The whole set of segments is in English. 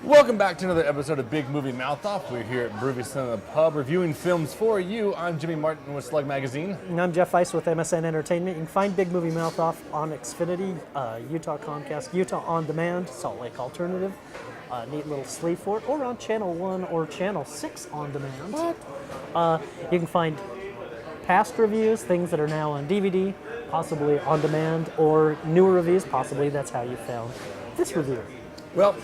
Welcome back to another episode of Big Movie Mouth Off. We're here at Bruvy Cinema Pub reviewing films for you. I'm Jimmy Martin with Slug Magazine. And I'm Jeff Weiss with MSN Entertainment. You can find Big Movie Mouth Off on Xfinity, Utah Comcast, Utah On Demand, Salt Lake Alternative, neat little sleeve for it, or on Channel 1 or Channel 6 On Demand. What? You can find past reviews, things that are now on DVD, possibly on demand, or newer reviews, possibly that's how you found this review. Well,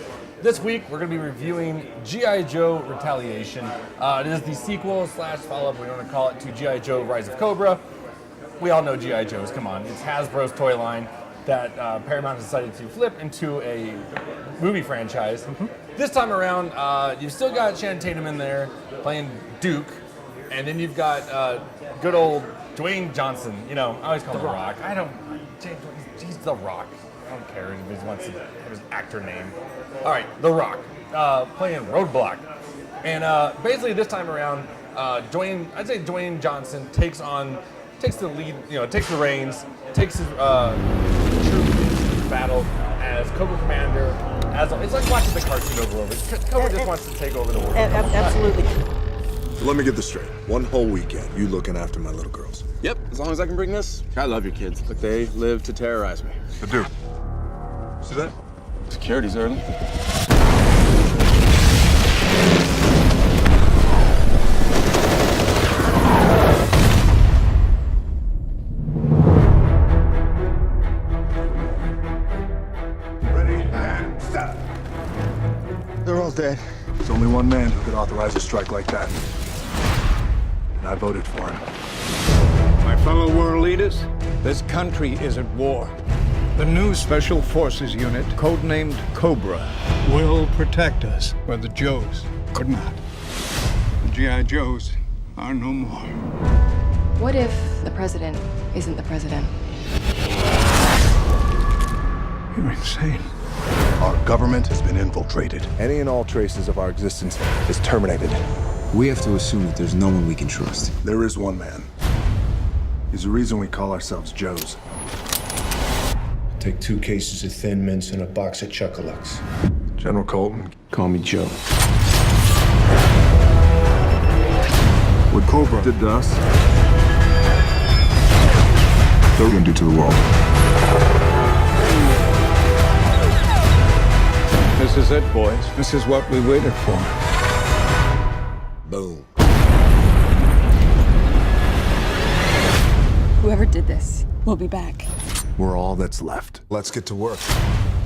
this week we're going to be reviewing G.I. Joe Retaliation. It is the sequel slash follow-up, we want to call it, to G.I. Joe Rise of Cobra. We all know G.I. Joe's, come on. It's Hasbro's toy line that Paramount decided to flip into a movie franchise. Mm-hmm. This time around, you've still got Channing Tatum in there playing Duke, and then you've got good old Dwayne Johnson. You know, I always call him The Rock. He's The Rock. I don't care if he wants to have his actor name. All right, The Rock, playing Roadblock. And basically this time around, Dwayne Johnson takes the lead, takes the reins, takes his troops into battle as Cobra Commander. It's like watching the cartoon over. Cobra just wants to take over the world. Absolutely. So let me get this straight. One whole weekend, you looking after my little girls. Yep, as long as I can bring this. I love your kids, but they live to terrorize me. I do. See that? Security's early. Ready, and stop. They're all dead. There's only one man who could authorize a strike like that. And I voted for him. My fellow world leaders, this country is at war. The new Special Forces unit, codenamed Cobra, will protect us where the Joes could not. The G.I. Joes are no more. What if the president isn't the president? You're insane. Our government has been infiltrated. Any and all traces of our existence is terminated. We have to assume that there's no one we can trust. There is one man. He's the reason we call ourselves Joes. Take 2 cases of Thin Mints and a box of Chuckalucks. General Colton. Call me Joe. What Cobra did to us, they're gonna do to the world. This is it, boys. This is what we waited for. Boom. Whoever did this will be back. We're all that's left. Let's get to work.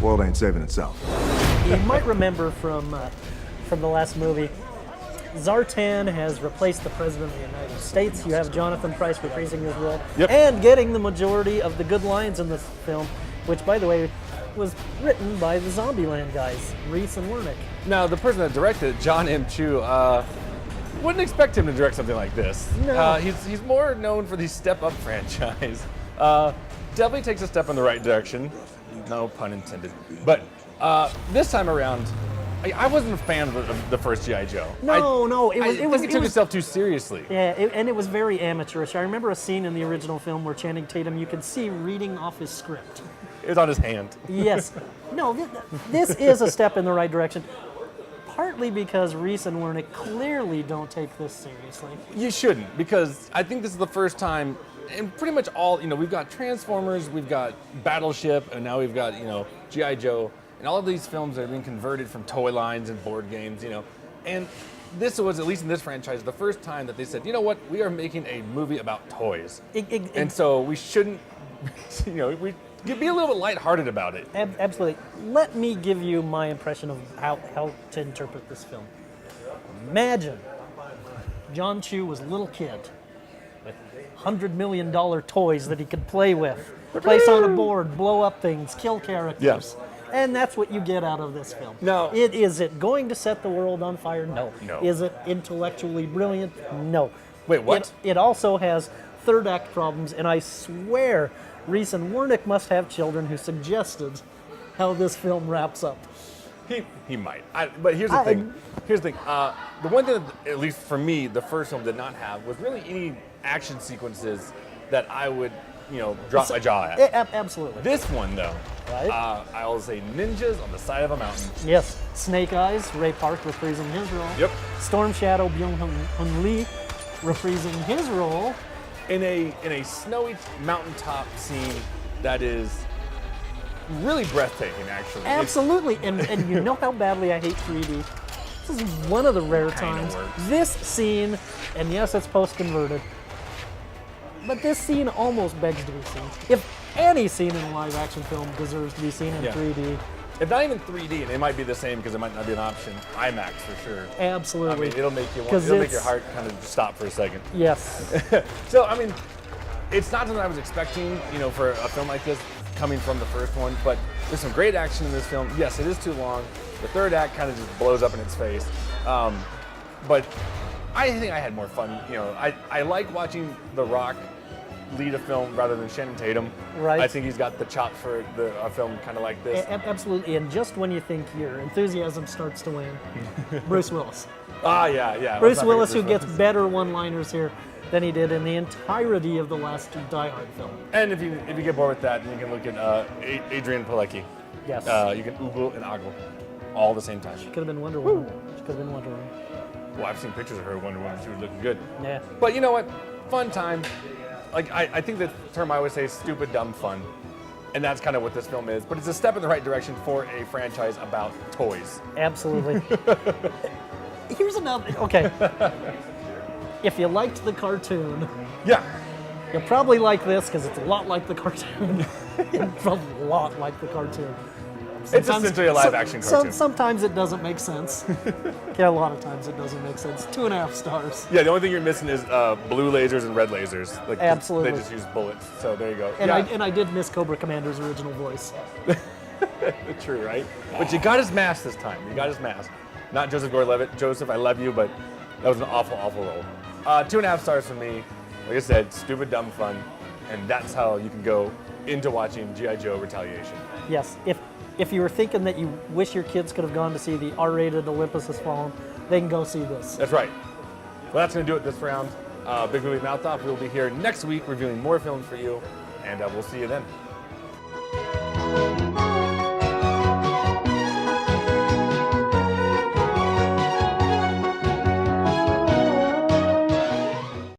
World ain't saving itself. You might remember from the last movie, Zartan has replaced the President of the United States. You have Jonathan Pryce reprising his role and getting the majority of the good lines in this film, which, by the way, was written by the Zombieland guys, Reese and Wernick. Now, the person that directed it, John M. Chu, wouldn't expect him to direct something like this. No. He's more known for the Step Up franchise. Definitely takes a step in the right direction. No pun intended. But this time around, I wasn't a fan of the first G.I. Joe. It took itself too seriously. Yeah, and it was very amateurish. I remember a scene in the original film where Channing Tatum, you could see reading off his script. It was on his hand. Yes. No, this is a step in the right direction. Partly because Reese and Wernick clearly don't take this seriously. You shouldn't, because I think this is the first time, and pretty much all, we've got Transformers, we've got Battleship, and now we've got, G.I. Joe, and all of these films are being converted from toy lines and board games, And this was, at least in this franchise, the first time that they said, you know what, we are making a movie about toys. And so we shouldn't, we be a little bit lighthearted about it. Absolutely. Let me give you my impression of how to interpret this film. Imagine John Chu was a little kid with $100 million toys that he could play with, place on a board, blow up things, kill characters. Yes. And that's what you get out of this film. No. Is it going to set the world on fire? No. Is it intellectually brilliant? No. Wait, what? It also has third act problems, and I swear Reese and Wernick must have children who suggested how this film wraps up. He might. But here's the thing. The one thing that, at least for me, the first film did not have was really any action sequences that I would drop my jaw at. Absolutely. This one, though, Right. I will say ninjas on the side of a mountain. Yes. Snake Eyes, Ray Park reprising his role. Yep. Storm Shadow, Byung-Hun Lee reprising his role. In a snowy mountaintop scene that is really breathtaking, actually. Absolutely. And you know how badly I hate 3D. This is one of the rare Kinda times. works. This scene, and yes, it's post-converted, but this scene almost begs to be seen. If any scene in a live-action film deserves to be seen in Yeah. 3D, If not even 3D, and it might be the same because it might not be an option, IMAX for sure. absolutely. I mean, it'll make you 'Cause it'll make your it's- heart kind of stop for a second. Yes. So, I mean, it's not something I was expecting, for a film like this coming from the first one, but there's some great action in this film. Yes, it is too long. The third act kind of just blows up in its face. But I think I had more fun. I like watching The Rock lead a film rather than Channing Tatum. Right. I think he's got the chops for a film kind of like this. Absolutely. And just when you think your enthusiasm starts to wane, Bruce Willis. Yeah. Bruce Willis, who gets better one-liners here than he did in the entirety of the last Die Hard film. And if you get bored with that, then you can look at Adrian Palicki. Yes. You can oogle and ogle all at the same time. Could have been Wonder Woman. She could have been Wonder Woman. Well, I've seen pictures of her Wonder Woman. She was looking good. Yeah. But you know what? Fun time. Like I think the term I always say is stupid, dumb fun. And that's kind of what this film is. But it's a step in the right direction for a franchise about toys. Absolutely. Here's another. Okay. If you liked the cartoon, Yeah. you'll probably like this because it's a lot like the cartoon. It's a lot like the cartoon. It's essentially a live-action cartoon. Sometimes it doesn't make sense. Yeah, a lot of times it doesn't make sense. 2.5 stars. Yeah, the only thing you're missing is blue lasers and red lasers. Like Absolutely. They just use bullets. So there you go. And, yeah. I did miss Cobra Commander's original voice. True, right? But you got his mask this time. You got his mask. Not Joseph Gordon-Levitt. Joseph, I love you, but that was an awful, awful role. 2.5 stars from me. Like I said, stupid, dumb fun. And that's how you can go into watching G.I. Joe Retaliation. Yes, if you were thinking that you wish your kids could have gone to see the R-rated Olympus Has Fallen, they can go see this. That's right. Well, that's going to do it this round. Big Movie Mouth Off. We'll be here next week reviewing more films for you, and we'll see you then.